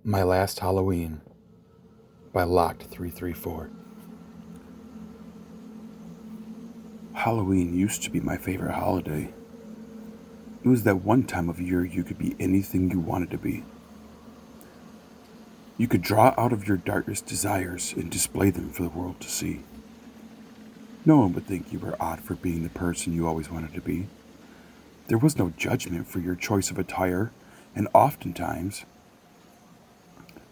My Last Halloween by Locked 334. Halloween used to be my favorite holiday. It was that one time of year you could be anything you wanted to be. You could draw out of your darkest desires and display them for the world to see. No one would think you were odd for being the person you always wanted to be. There was no judgment for your choice of attire, and oftentimes,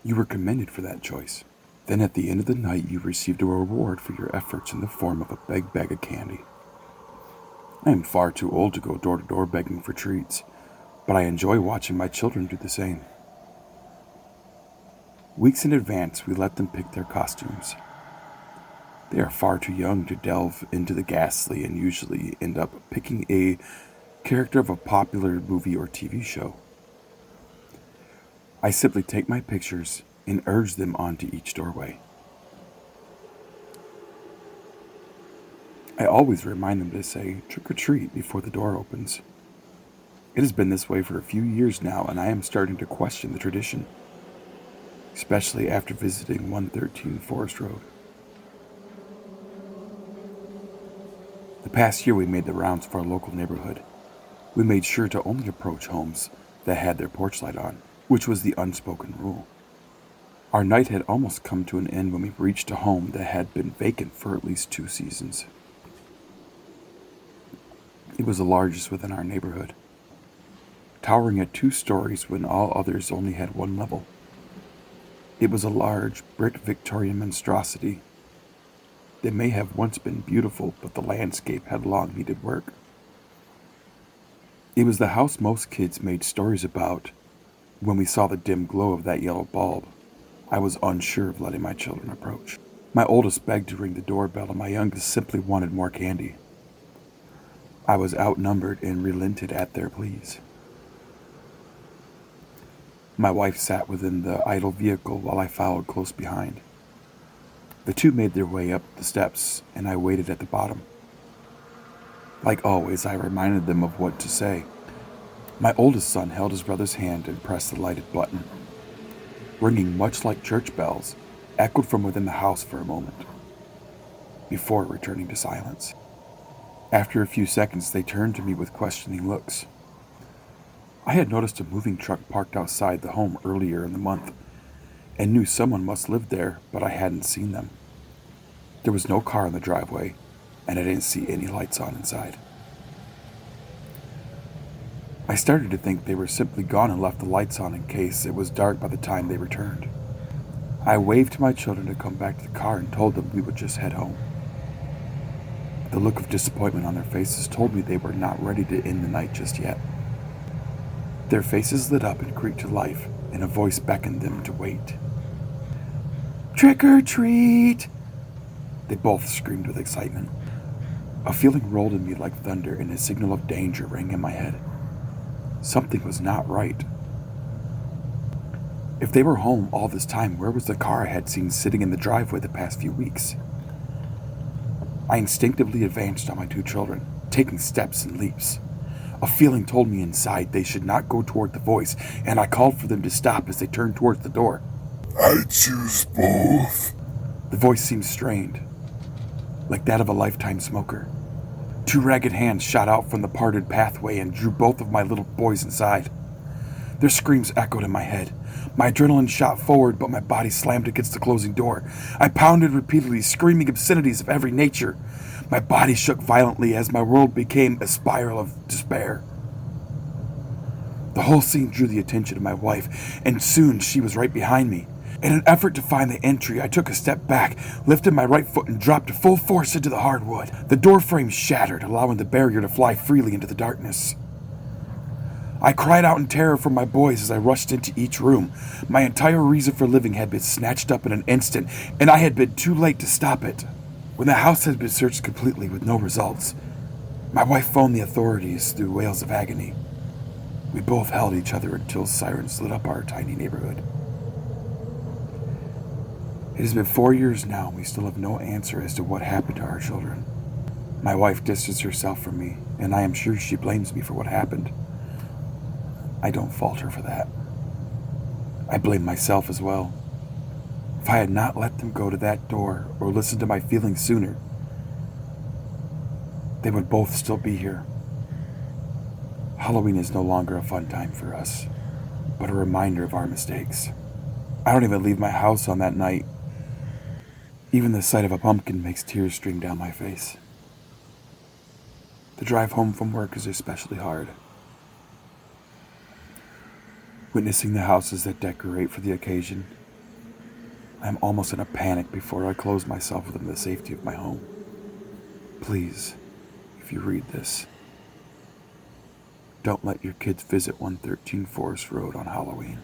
you were commended for that choice. Then at the end of the night, you received a reward for your efforts in the form of a big bag of candy. I am far too old to go door to door begging for treats, but I enjoy watching my children do the same. Weeks in advance, we let them pick their costumes. They are far too young to delve into the ghastly and usually end up picking a character of a popular movie or TV show. I simply take my pictures and urge them onto each doorway. I always remind them to say trick or treat before the door opens. It has been this way for a few years now, and I am starting to question the tradition, especially after visiting 113 Forest Road. The past year we made the rounds for our local neighborhood. We made sure to only approach homes that had their porch light on, which was the unspoken rule. Our night had almost come to an end when we reached a home that had been vacant for at least 2 seasons. It was the largest within our neighborhood, towering at 2 stories when all others only had 1 level. It was a large, brick Victorian monstrosity that may have once been beautiful, but the landscape had long needed work. It was the house most kids made stories about. When we saw the dim glow of that yellow bulb, I was unsure of letting my children approach. My oldest begged to ring the doorbell, and my youngest simply wanted more candy. I was outnumbered and relented at their pleas. My wife sat within the idle vehicle while I followed close behind. The 2 made their way up the steps, and I waited at the bottom. Like always, I reminded them of what to say. My oldest son held his brother's hand and pressed the lighted button. Ringing much like church bells, echoed from within the house for a moment, before returning to silence. After a few seconds, they turned to me with questioning looks. I had noticed a moving truck parked outside the home earlier in the month, and knew someone must live there, but I hadn't seen them. There was no car in the driveway, and I didn't see any lights on inside. I started to think they were simply gone and left the lights on in case it was dark by the time they returned. I waved to my children to come back to the car and told them we would just head home. The look of disappointment on their faces told me they were not ready to end the night just yet. Their faces lit up and creaked to life, and a voice beckoned them to wait. "Trick or treat!" They both screamed with excitement. A feeling rolled in me like thunder, and a signal of danger rang in my head. Something was not right. If they were home all this time, where was the car I had seen sitting in the driveway the past few weeks? I instinctively advanced on my 2 children, taking steps and leaps. A feeling told me inside they should not go toward the voice, and I called for them to stop as they turned towards the door. "I choose both." The voice seemed strained, like that of a lifetime smoker. 2 ragged hands shot out from the parted pathway and drew both of my little boys inside. Their screams echoed in my head. My adrenaline shot forward, but my body slammed against the closing door. I pounded repeatedly, screaming obscenities of every nature. My body shook violently as my world became a spiral of despair. The whole scene drew the attention of my wife, and soon she was right behind me. In an effort to find the entry, I took a step back, lifted my right foot, and dropped to full force into the hardwood. The door frame shattered, allowing the barrier to fly freely into the darkness. I cried out in terror for my boys as I rushed into each room. My entire reason for living had been snatched up in an instant, and I had been too late to stop it. When the house had been searched completely with no results, my wife phoned the authorities through wails of agony. We both held each other until sirens lit up our tiny neighborhood. It has been 4 years now, and we still have no answer as to what happened to our children. My wife distanced herself from me, and I am sure she blames me for what happened. I don't fault her for that. I blame myself as well. If I had not let them go to that door or listened to my feelings sooner, they would both still be here. Halloween is no longer a fun time for us, but a reminder of our mistakes. I don't even leave my house on that night. Even the sight of a pumpkin makes tears stream down my face. The drive home from work is especially hard. Witnessing the houses that decorate for the occasion, I am almost in a panic before I close myself within the safety of my home. Please, if you read this, don't let your kids visit 113 Forest Road on Halloween.